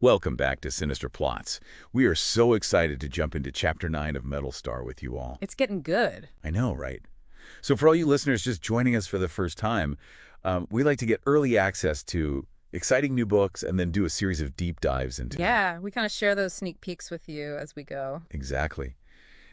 Welcome back to Sinister Plots. We are so excited to jump into Chapter 9 of Metalstar with you all. It's getting good. I know, right? So for all you listeners just joining us for the first time, we like to get early access to exciting new books and then do a series of deep dives into them. Yeah, we kind of share those sneak peeks with you as we go. Exactly.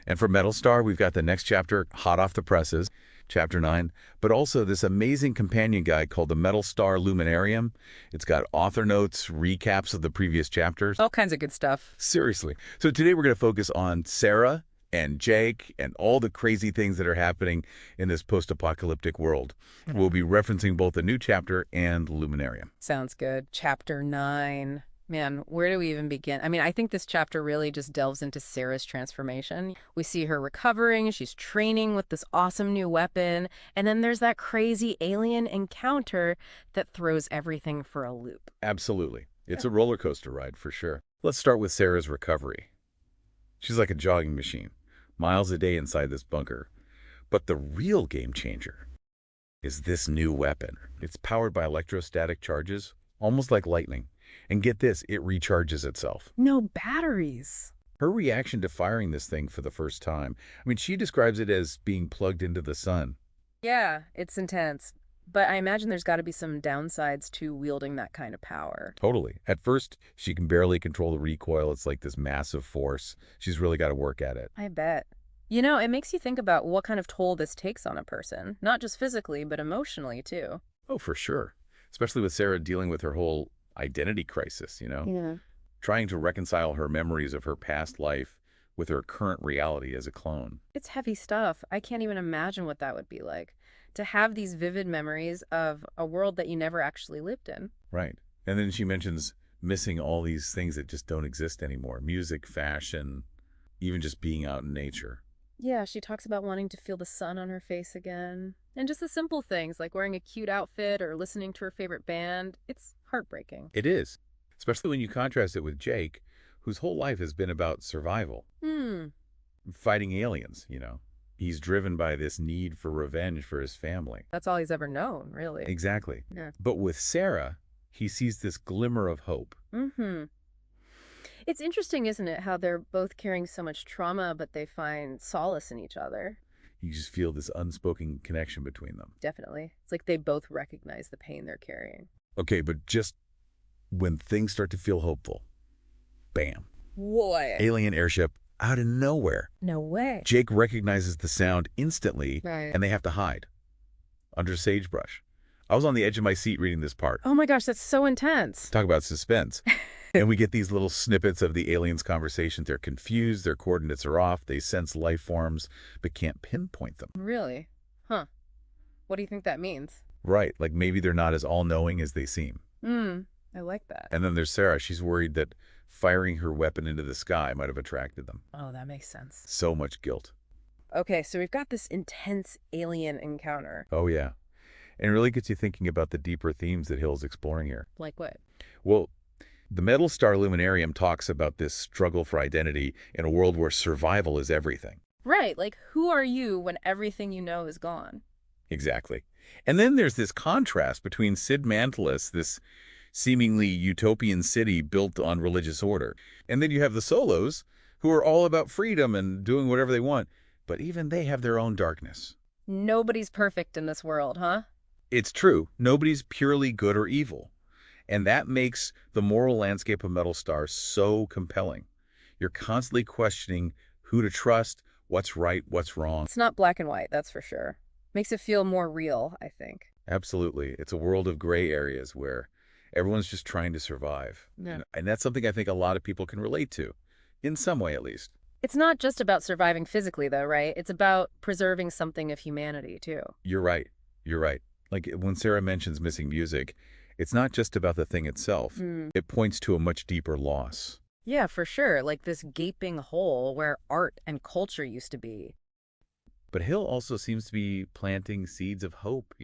And for Metalstar, we've got the next chapter hot off the presses, Chapter 9, but also this amazing companion guide called the Metalstar Luminarium. It's got author notes, recaps of the previous chapters. All kinds of good stuff. Seriously. So today we're going to focus on Sarah and Jake and all the crazy things that are happening in this post-apocalyptic world. We'll be referencing both the new chapter and the Luminarium. Sounds good. Chapter 9. Man, where do we even begin? I mean, I think this chapter really just delves into Sarah's transformation. We see her recovering, she's training with this awesome new weapon, and then there's that crazy alien encounter that throws everything for a loop. Absolutely. It's a roller coaster ride for sure. Let's start with Sarah's recovery. She's like a jogging machine, miles a day inside this bunker. But the real game changer is this new weapon. It's powered by electrostatic charges, almost like lightning. And get this, it recharges itself. No batteries. Her reaction to firing this thing for the first time, I mean, she describes it as being plugged into the sun. Yeah, it's intense. But I imagine there's got to be some downsides to wielding that kind of power. Totally. At first, she can barely control the recoil. It's like this massive force. She's really got to work at it. I bet. You know, it makes you think about what kind of toll this takes on a person, not just physically, but emotionally, too. Oh, for sure. Especially with Sarah dealing with her whole identity crisis, Yeah. trying to reconcile her memories of her past life with her current reality as a clone. It's heavy stuff. I can't even imagine what that would be like, to have these vivid memories of a world that you never actually lived in. Right. And then she mentions missing all these things that just don't exist anymore. Music, fashion, even just being out in nature. Yeah, she talks about wanting to feel the sun on her face again. And just the simple things like wearing a cute outfit or listening to her favorite band. It's heartbreaking. It is, especially when you contrast it with Jake, whose whole life has been about survival, fighting aliens. He's driven by this need for revenge for his family. That's all he's ever known, really. Exactly. Yeah. But with Sarah, he sees this glimmer of hope. Mm-hmm. It's interesting, isn't it, how they're both carrying so much trauma, but they find solace in each other. You just feel this unspoken connection between them. Definitely. It's like they both recognize the pain they're carrying. Okay, but just when things start to feel hopeful, bam. What? Alien airship out of nowhere. No way. Jake recognizes the sound instantly, Right. and they have to hide under sagebrush. I was on the edge of my seat reading this part. Oh my gosh, that's so intense. Talk about suspense. And we get these little snippets of the aliens' conversation. They're confused, their coordinates are off, they sense life forms, but can't pinpoint them. Really? Huh. What do you think that means? Right, like maybe they're not as all-knowing as they seem. I like that. And then there's Sarah. She's worried that firing her weapon into the sky might have attracted them. Oh, that makes sense. So much guilt. Okay, so we've got this intense alien encounter. Oh, yeah. And it really gets you thinking about the deeper themes that Hill's exploring here. Like what? Well, the Metalstar Luminarium talks about this struggle for identity in a world where survival is everything. Right, like who are you when everything you know is gone? Exactly. And then there's this contrast between Sid Mantless, this seemingly utopian city built on religious order. And then you have the Solos, who are all about freedom and doing whatever they want. But even they have their own darkness. Nobody's perfect in this world, huh? It's true. Nobody's purely good or evil. And that makes the moral landscape of Metalstar so compelling. You're constantly questioning who to trust, what's right, what's wrong. It's not black and white, that's for sure. Makes it feel more real, I think. Absolutely. It's a world of gray areas where everyone's just trying to survive. Yeah. And that's something I think a lot of people can relate to, in some way at least. It's not just about surviving physically, though, right? It's about preserving something of humanity, too. You're right. You're right. Like when Sarah mentions missing music, it's not just about the thing itself. It points to a much deeper loss. Yeah, for sure. Like this gaping hole where art and culture used to be. But Hill also seems to be planting seeds of hope.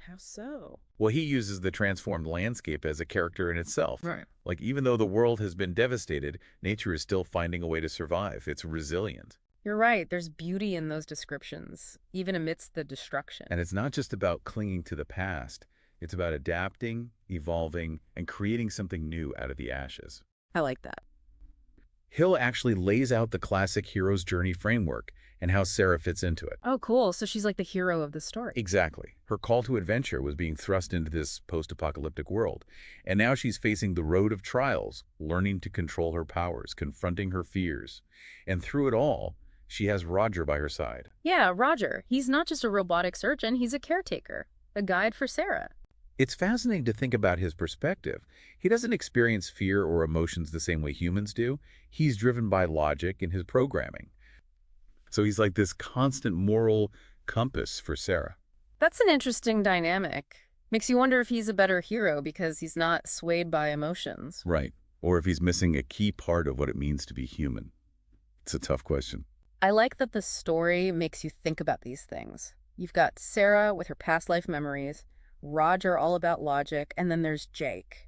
How so? Well, he uses the transformed landscape as a character in itself. Right. Like even though the world has been devastated, nature is still finding a way to survive. It's resilient. You're right. There's beauty in those descriptions, even amidst the destruction. And it's not just about clinging to the past. It's about adapting, evolving, and creating something new out of the ashes. I like that. Hill actually lays out the classic hero's journey framework and how Sarah fits into it. Oh, cool. So she's like the hero of the story. Exactly. Her call to adventure was being thrust into this post-apocalyptic world, and now she's facing the road of trials, learning to control her powers, confronting her fears. And through it all, she has Roger by her side. Yeah, Roger. He's not just a robotic surgeon, he's a caretaker, a guide for Sarah. It's fascinating to think about his perspective. He doesn't experience fear or emotions the same way humans do. He's driven by logic in his programming. So he's like this constant moral compass for Sarah. That's an interesting dynamic. Makes you wonder if he's a better hero because he's not swayed by emotions. Right. Or if he's missing a key part of what it means to be human. It's a tough question. I like that the story makes you think about these things. You've got Sarah with her past life memories, Roger all about logic, and then there's Jake.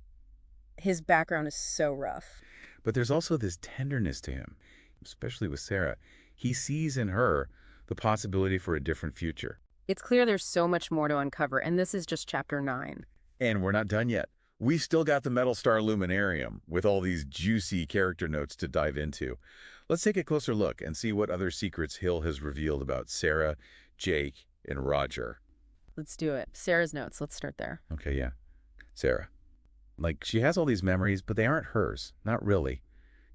His background is so rough. But there's also this tenderness to him, especially with Sarah. He sees in her the possibility for a different future. It's clear there's so much more to uncover, and this is just chapter 9. And we're not done yet. We still got the Metalstar Luminarium with all these juicy character notes to dive into. Let's take a closer look and see what other secrets Hill has revealed about Sarah, Jake, and Roger. Let's do it. Sarah's notes. Let's start there. Okay, yeah. Sarah. Like, she has all these memories, but they aren't hers. Not really.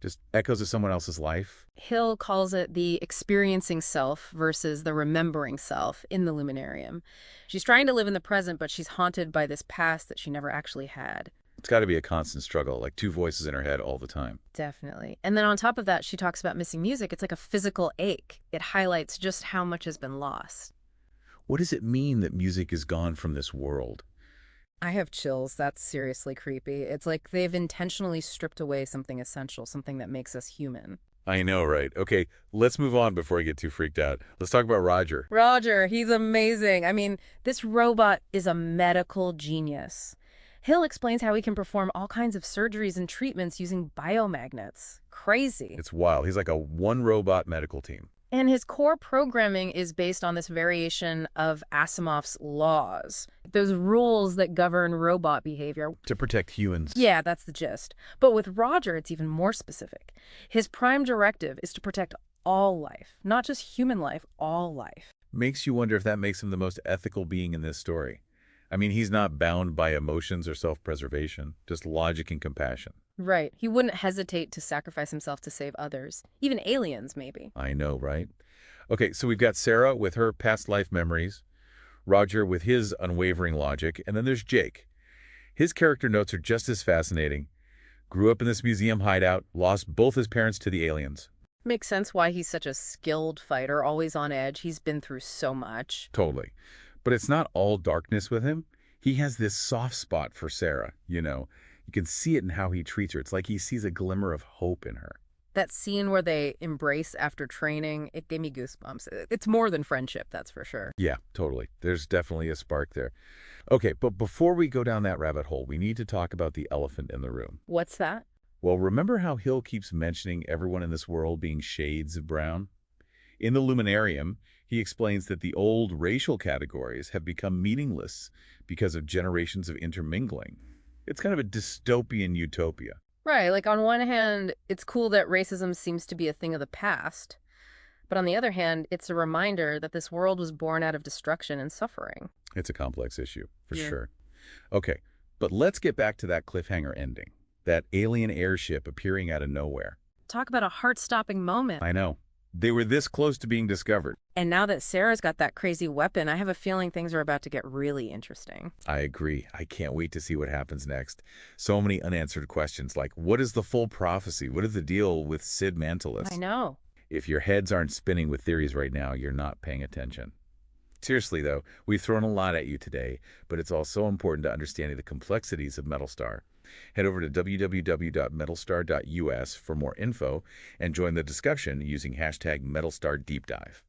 Just echoes of someone else's life. Hill calls it the experiencing self versus the remembering self in the Luminarium. She's trying to live in the present, but she's haunted by this past that she never actually had. It's got to be a constant struggle, like two voices in her head all the time. Definitely. And then on top of that, she talks about missing music. It's like a physical ache. It highlights just how much has been lost. What does it mean that music is gone from this world? I have chills. That's seriously creepy. It's like they've intentionally stripped away something essential, something that makes us human. I know, right? Okay, let's move on before I get too freaked out. Let's talk about Roger. Roger, he's amazing. I mean, this robot is a medical genius. Hill explains how he can perform all kinds of surgeries and treatments using biomagnets. Crazy. It's wild. He's like a one-robot medical team. And his core programming is based on this variation of Asimov's laws, those rules that govern robot behavior. To protect humans. Yeah, that's the gist. But with Roger, it's even more specific. His prime directive is to protect all life, not just human life, all life. Makes you wonder if that makes him the most ethical being in this story. I mean, he's not bound by emotions or self-preservation, just logic and compassion. Right. He wouldn't hesitate to sacrifice himself to save others, even aliens, maybe. I know, right? Okay, so we've got Sarah with her past life memories, Roger with his unwavering logic, and then there's Jake. His character notes are just as fascinating. Grew up in this museum hideout, lost both his parents to the aliens. Makes sense why he's such a skilled fighter, always on edge. He's been through so much. Totally. But it's not all darkness with him. He has this soft spot for Sarah, you know. You can see it in how he treats her. It's like he sees a glimmer of hope in her. That scene where they embrace after training, it gave me goosebumps. It's more than friendship, that's for sure. Yeah, totally. There's definitely a spark there. Okay, but before we go down that rabbit hole, we need to talk about the elephant in the room. What's that? Well, remember how Hill keeps mentioning everyone in this world being shades of brown? In the Luminarium, he explains that the old racial categories have become meaningless because of generations of intermingling. It's kind of a dystopian utopia. Right, like on one hand, it's cool that racism seems to be a thing of the past. But on the other hand, it's a reminder that this world was born out of destruction and suffering. It's a complex issue, for Yeah. sure. Okay, but let's get back to that cliffhanger ending. That alien airship appearing out of nowhere. Talk about a heart-stopping moment. I know. They were this close to being discovered. And now that Sarah's got that crazy weapon, I have a feeling things are about to get really interesting. I agree. I can't wait to see what happens next. So many unanswered questions like, what is the full prophecy? What is the deal with Sid Mantelus? I know. If your heads aren't spinning with theories right now, you're not paying attention. Seriously, though, we've thrown a lot at you today, but it's all so important to understanding the complexities of Metalstar. Head over to www.metalstar.us for more info and join the discussion using hashtag #MetalstarDeepDive.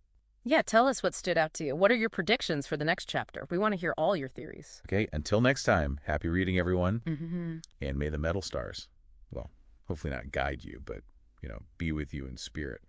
Yeah, tell us what stood out to you. What are your predictions for the next chapter? We want to hear all your theories. Okay, until next time, happy reading, everyone, Mm-hmm. and may the metal stars, well, hopefully not guide you, but, be with you in spirit.